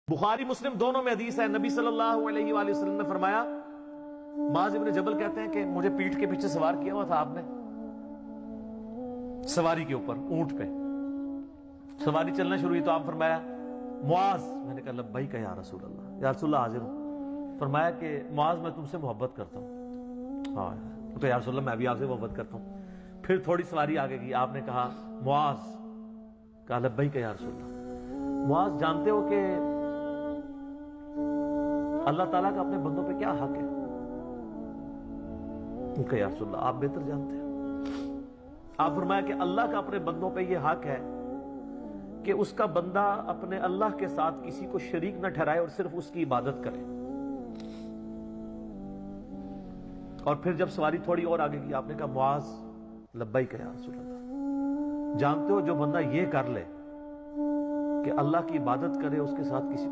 بخاری مسلم دونوں میں حدیث ہے، نبی صلی اللہ علیہ وآلہ وسلم نے فرمایا، معاذ ابن جبل کہتے ہیں کہ مجھے پیٹھ کے پیچھے سوار کیا ہوا تھا آپ نے، سواری کے اوپر، اونٹ پہ سواری چلنا شروع ہوئی تو آپ فرمایا معاذ، میں نے کہا لبیک یا رسول اللہ، یا رسول اللہ حاضر ہوں۔ فرمایا کہ معاذ میں تم سے محبت کرتا ہوں۔ ہاں تو یا رسول اللہ میں بھی آپ سے محبت کرتا ہوں۔ پھر تھوڑی سواری آگے کی، آپ نے کہا معاذ، کہا لبیک یا رسول اللہ۔ معاذ جانتے ہو کہ اللہ تعالیٰ کا اپنے بندوں پہ کیا حق ہے؟ کہ یا رسول اللہ آپ بہتر جانتے ہیں۔ آپ فرمایا کہ اللہ کا اپنے بندوں پہ یہ حق ہے کہ اس کا بندہ اپنے اللہ کے ساتھ کسی کو شریک نہ ٹھہرائے اور صرف اس کی عبادت کرے۔ اور پھر جب سواری تھوڑی اور آگے کی، آپ نے کہا معاذ لبیک یا رسول اللہ، جانتے ہو جو بندہ یہ کر لے کہ اللہ کی عبادت کرے، اس کے ساتھ کسی کو